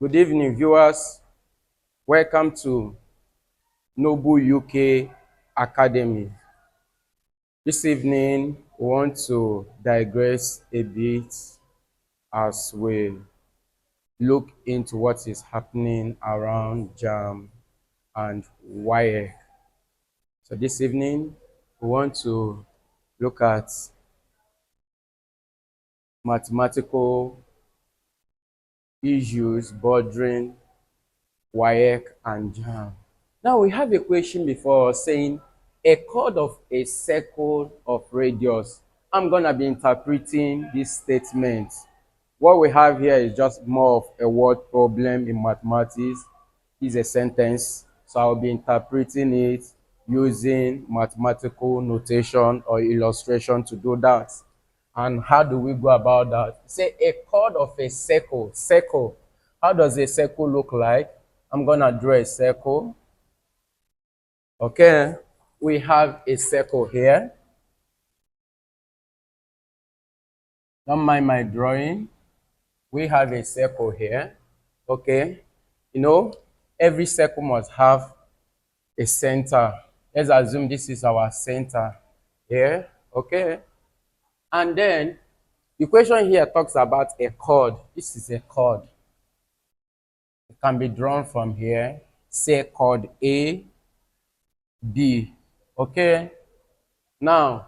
Good evening, viewers. Welcome to Noble UK Academy. This evening, we want to digress a bit as we look into what is happening around JAMB and WAEC. So this evening, we want to look at mathematical issues bordering WAEC and JAMB. Now we have a question before saying a chord of a circle of radius. I'm going to be interpreting this statement. What we have here is just more of a word problem in mathematics. It's a sentence, so I'll be interpreting it using mathematical notation or illustration to do that. And how do we go about that? Say a chord of a circle. Circle. How does a circle look like? I'm going to draw a circle. Okay, we have a circle here. Don't mind my drawing. We have a circle here. Okay, you know, every circle must have a center. Let's assume this is our center here. Okay, and then the question here talks about a chord. This is a chord. It can be drawn from here. Say chord A, B. Okay, now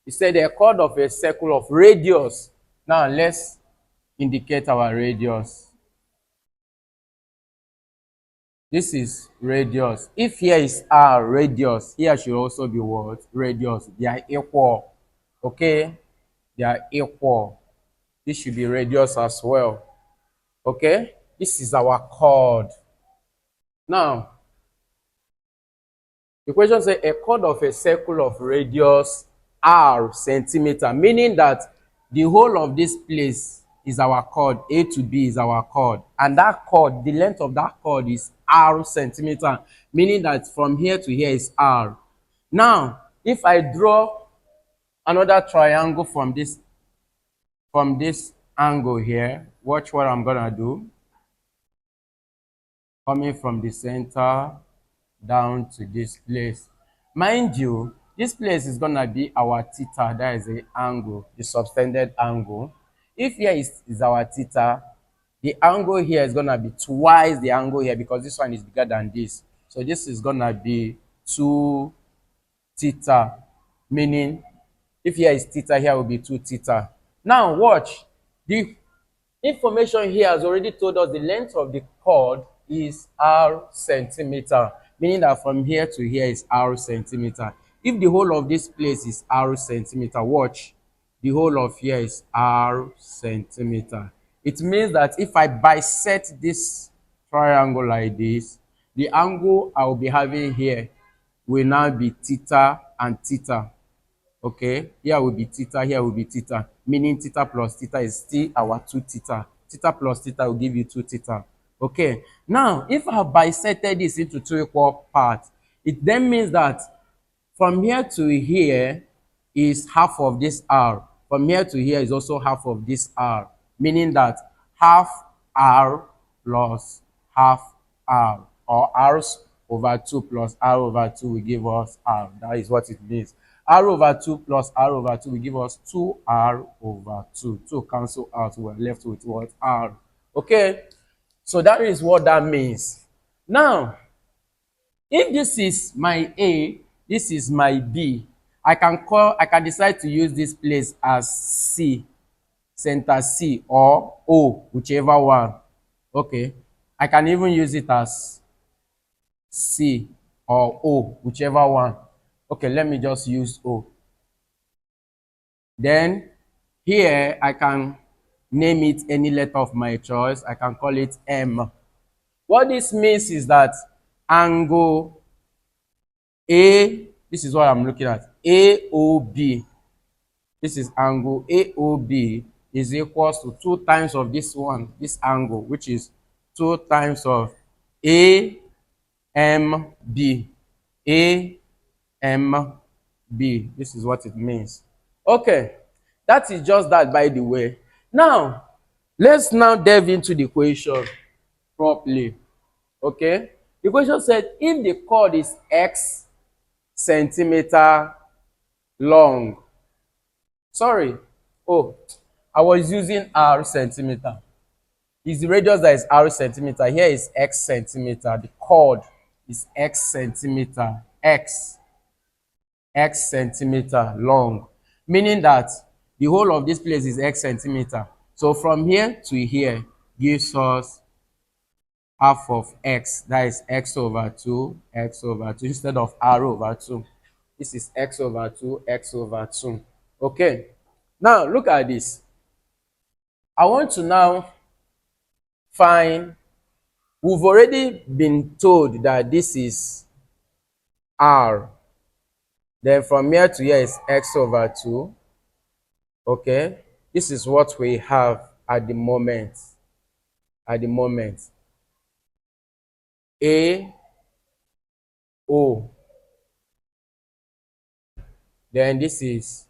he said a chord of a circle of radius. Now let's indicate our radius. This is radius. If here is R, radius, here should also be what? Radius. They are equal. Okay? They are equal. This should be radius as well. Okay? This is our chord. Now, the question says a chord of a circle of radius R centimeter, meaning that the whole of this place is our chord. A to B is our chord. And that chord, the length of that chord is R centimeter, meaning that from here to here is R. Now, if I draw another triangle from this angle here, watch what I'm going to do. Coming from the center down to this place. Mind you, this place is going to be our theta. That is the angle, the subtended angle. If here is our theta, the angle here is going to be twice the angle here because this one is bigger than this. So this is going to be 2 theta, meaning if here is theta, here will be 2 theta. Now watch. The information here has already told us the length of the chord is R centimeter, meaning that from here to here is R centimeter. If the whole of this place is R centimeter, watch, the whole of here is R centimeter. It means that if I bisect this triangle like this, the angle I will be having here will now be theta and theta. Okay, here will be theta, here will be theta, meaning theta plus theta is still our 2 theta. Theta plus theta will give you 2 theta. Okay, now if I have bisected this into 2 equal parts, it then means that from here to here is half of this R. From here to here is also half of this R, meaning that half R plus half R, or R over 2 plus R over 2 will give us R. That is what it means. R over 2 plus R over 2 will give us 2R over 2. 2 cancel out. We're left with what? R. Okay? So that is what that means. Now, if this is my A, this is my B, I can decide to use this place as C, center C, or O, whichever one. Okay? I can even use it as C or O, whichever one. Okay, let me just use O. Then here I can name it any letter of my choice. I can call it M. What this means is that angle A, this is what I'm looking at, AOB. This is angle AOB is equals to 2 times of this one, this angle, which is 2 times of AMB. AMB. This is what it means. Okay, that is just that, by the way. Now, let's now delve into the equation. properly. Okay? The question said if the chord is x centimeter long. Sorry. Oh, I was using r centimeter. It's the radius that is r centimeter. Here is x centimeter. The chord is x centimeter. X centimeter long. Meaning that the whole of this place is x centimeter. So from here to here gives us half of x. That is x over 2, x over 2 instead of r over 2. This is x over 2, x over 2. Okay. Now look at this. I want to now find, we've already been told that this is r. Then from here to here is x over 2. Okay. This is what we have at the moment. At the moment. A, O. Then this is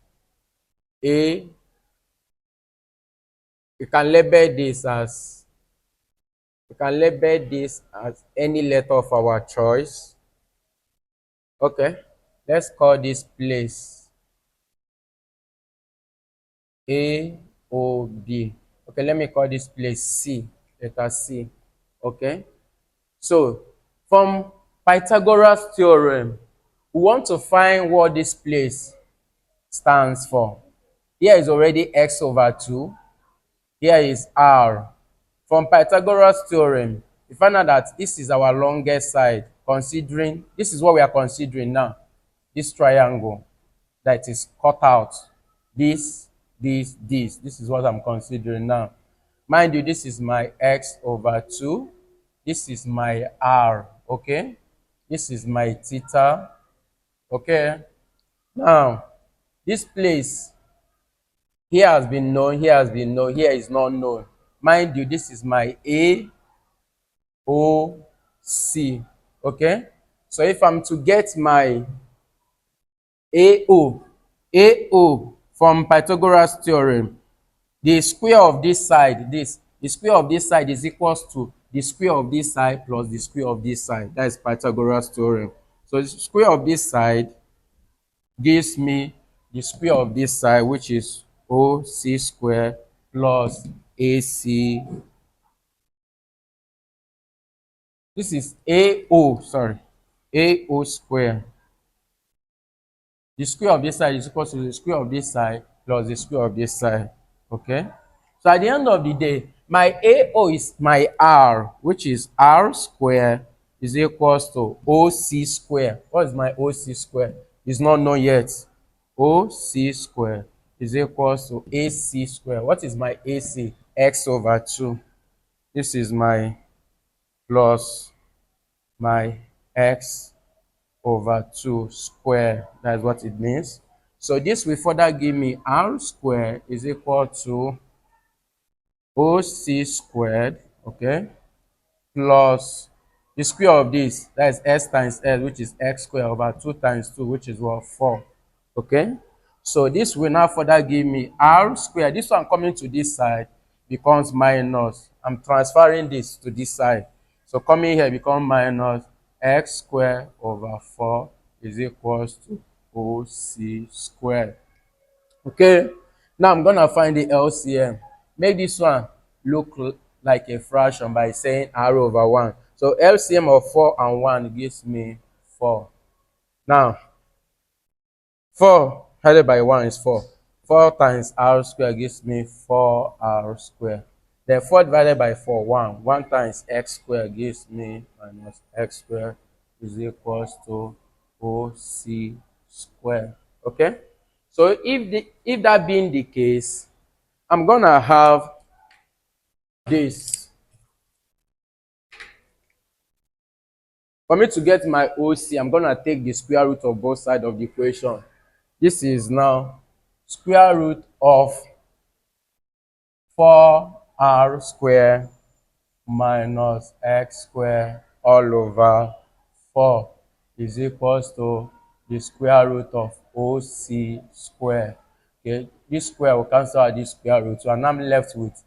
A. You can label this as any letter of our choice. Okay. Let's call this place A, O, B. Okay, let me call this place C. Letter C. Okay. So, from Pythagoras theorem, we want to find what this place stands for. Here is already x over 2. Here is r. From Pythagoras theorem, we find out that this is our longest side, considering, this is what we are considering now, this triangle that is cut out. This is what I'm considering now. Mind you, this is my x over 2. This is my r, okay? This is my theta, okay? Now, this place, here has been known, here has been known, here is not known. Mind you, this is my A, O, C, okay? So if I'm to get my AO from Pythagoras theorem, the square of this side, the square of this side is equals to the square of this side plus the square of this side. That is Pythagoras theorem. So the square of this side gives me the square of this side, which is OC square plus AC. This is AO square. The square of this side is equal to the square of this side plus the square of this side. Okay? So at the end of the day, my AO is my R, which is R square is equals to OC square. What is my OC square? It's not known yet. OC square is equals to AC square. What is my AC? X over 2. This is my plus my X over 2 square. That's what it means. So this will further give me R square is equal to OC squared, okay, plus the square of this, that is S times S, which is X squared over 2 times 2, which is what? 4. Okay? So this will now further give me R squared. This one coming to this side becomes minus. I'm transferring this to this side. So coming here becomes minus X squared over 4 is equals to OC squared. Okay? Now I'm going to find the LCM. Make this one look like a fraction by saying R over 1. So LCM of 4 and 1 gives me 4. Now, 4 divided by 1 is 4. 4 times R squared gives me 4R squared. Then 4 divided by 4, 1. 1 times X squared gives me minus X squared is equals to OC squared. Okay? So if that being the case, I'm going to have this. For me to get my OC, I'm going to take the square root of both sides of the equation. This is now square root of 4R squared minus X squared all over 4 is equals to the square root of OC squared. Okay, this square will cancel out this square root. So I'm left with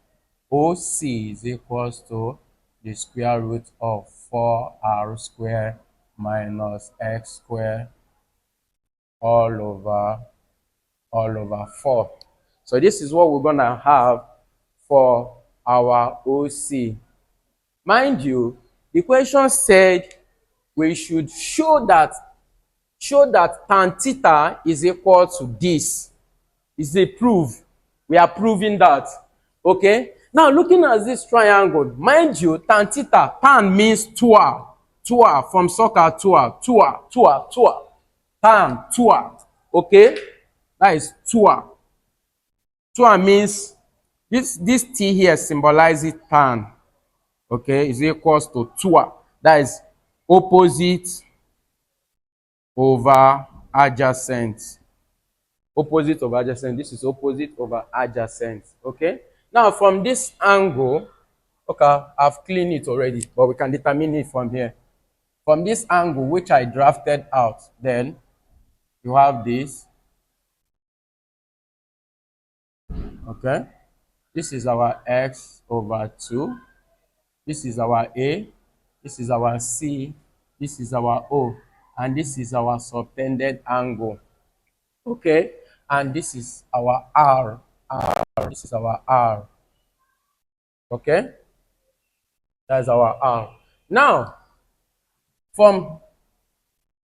OC is equals to the square root of 4r squared minus x squared all over 4. So this is what we're going to have for our OC. Mind you, the question said we should show that tan theta is equal to this. It's a proof. We are proving that. Okay? Now looking at this triangle, mind you, tan theta, tan means tua. Tua, from soccer, tua. Tan, tua. Okay? That is tua. Tua means, this T here symbolizes tan. Okay? Is equals to tua. That is opposite over adjacent. Opposite over adjacent. This is opposite over adjacent. Okay? Now from this angle, okay, I've cleaned it already, but we can determine it from here. From this angle, which I drafted out, then you have this. Okay? This is our x over 2. This is our A. This is our C. This is our O. And this is our subtended angle. Okay? And this is our R. This is our R. Okay? That's our R. Now, from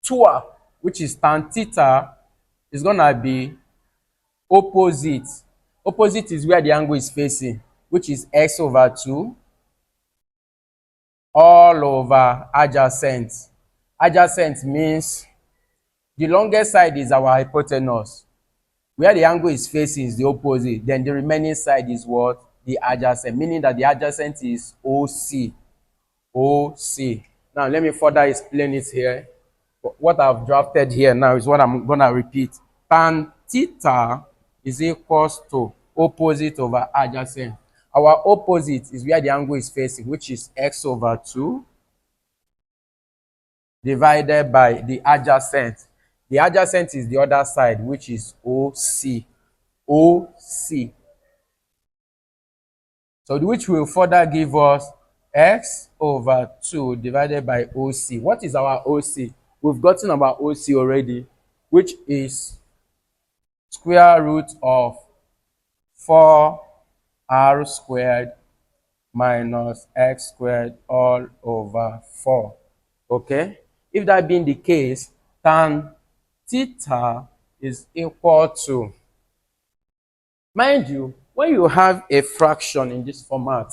tua, which is tan theta, is going to be opposite. Opposite is where the angle is facing, which is x over 2 all over adjacent. Adjacent means the longest side is our hypotenuse. Where the angle is facing is the opposite. Then the remaining side is what? The adjacent, meaning that the adjacent is OC. OC. Now, let me further explain it here. What I've drafted here now is what I'm going to repeat. Tan theta is equals to opposite over adjacent. Our opposite is where the angle is facing, which is x over 2 divided by the adjacent. The adjacent is the other side, which is OC. OC. So which will further give us x over 2 divided by OC. What is our OC? We've gotten our OC already, which is square root of 4r squared minus x squared all over 4. Okay? If that being the case, tan theta is equal to, mind you, when you have a fraction in this format,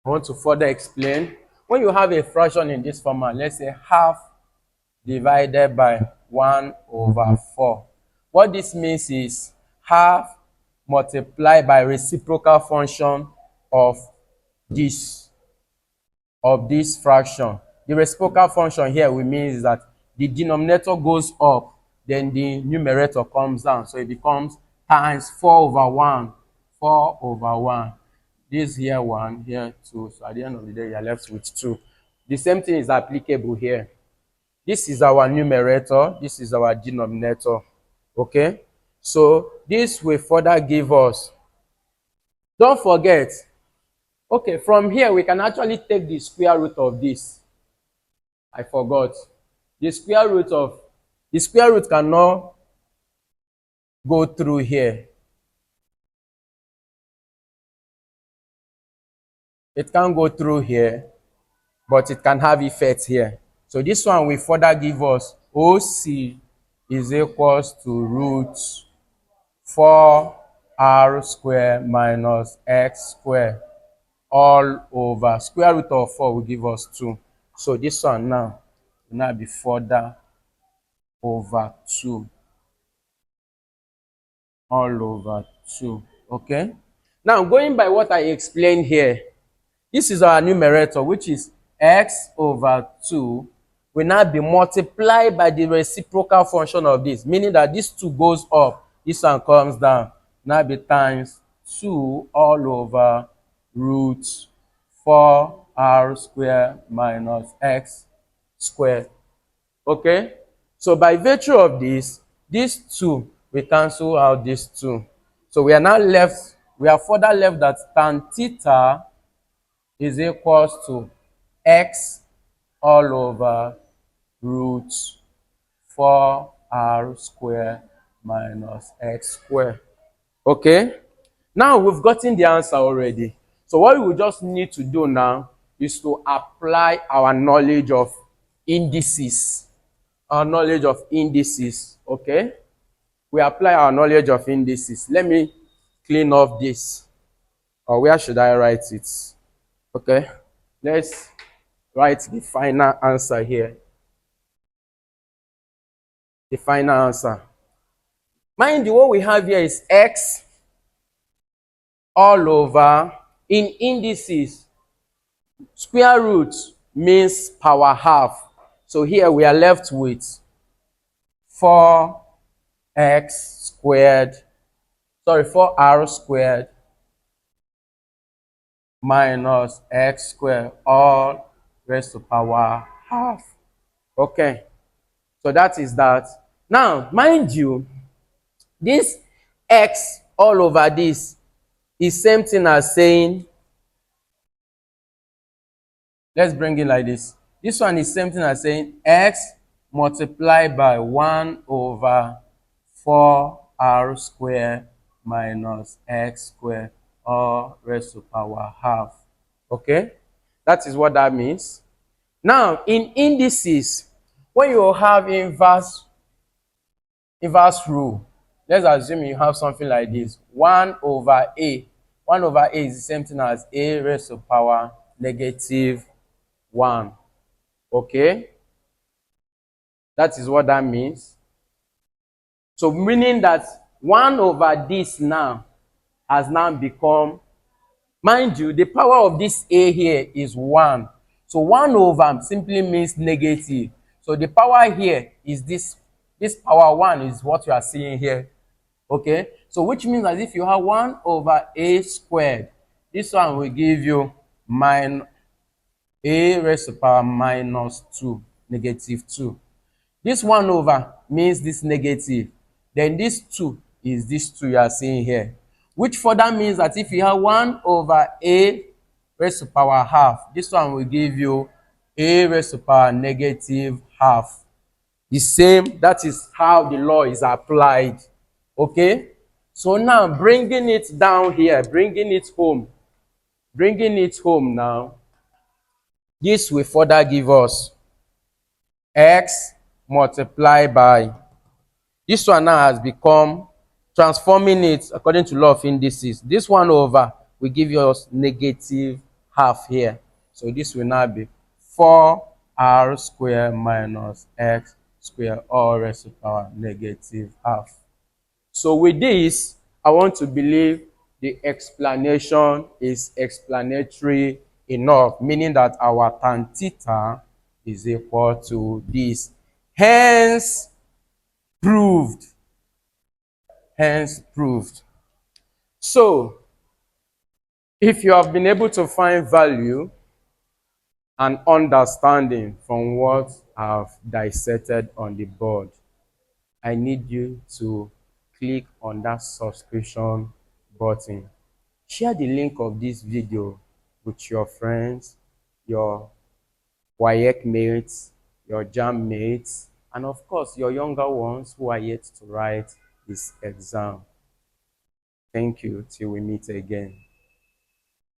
I want to further explain. When you have a fraction in this format, let's say half divided by 1 over 4. What this means is half multiplied by reciprocal function of this fraction. The reciprocal function here will mean is that the denominator goes up, then the numerator comes down. So it becomes times 4 over 1. 4 over 1. This here 1, here 2. So at the end of the day, you are left with 2. The same thing is applicable here. This is our numerator. This is our denominator. Okay? So this will further give us. Don't forget. Okay, from here, we can actually take the square root of this. I forgot. The square root cannot go through here. It can go through here, but it can have effects here. So this one will further give us OC is equals to root 4r squared minus x squared all over. Square root of 4 will give us 2. So this one now will now be further over 2. All over 2. Okay? Now, going by what I explained here, this is our numerator, which is x over 2 will now be multiplied by the reciprocal function of this, meaning that this 2 goes up, this one comes down. Now be times 2 all over root 4r squared minus x squared. Okay? So by virtue of this, these 2, we cancel out these 2. So we are now left, we are further left that tan theta is equals to x all over root 4r squared minus x squared. Okay? Now we've gotten the answer already. So what we will just need to do now is to apply our knowledge of indices. Our knowledge of indices. Okay? We apply our knowledge of indices. Let me clean off this. Or where should I write it? Okay? Let's write the final answer here. The final answer. Mind you, what we have here is x all over, in indices, square root means power half. So here we are left with 4r squared minus x squared all raised to power half. Okay, so that is that. Now, mind you, this x all over this is same thing as saying, let's bring it like this. This one is same thing as saying x multiplied by 1 over 4r squared minus x squared all raised to power half. Okay? That is what that means. Now, in indices, when you have inverse rule, let's assume you have something like this. 1 over a. 1 over a is the same thing as a raised to power negative 1. Okay? That is what that means. So meaning that 1 over this now has now become, mind you, the power of this a here is 1. So 1 over simply means negative. So the power here is this power 1 is what you are seeing here. Okay? So which means that if you have 1 over a squared, this one will give you minus a raised to power minus 2, negative 2. This 1 over means this negative. Then this 2 is this 2 you are seeing here. Which further means that if you have 1 over a raised to power half, this one will give you a raised to power negative half. The same, that is how the law is applied. Okay? So now bringing it down here, bringing it home now, this will further give us x multiplied by, this one now has become, transforming it according to law of indices, this 1 over will give us negative half here. So this will now be 4r squared minus x squared all raised to power negative half. So with this, I want to believe the explanation is explanatory enough, meaning that our tan theta is equal to this. Hence proved. Hence proved. So, if you have been able to find value and understanding from what I've dissected on the board, I need you to click on that subscription button. Share the link of this video with your friends, your WAEC mates, your JAMB mates, and of course your younger ones who are yet to write this exam. Thank you till we meet again.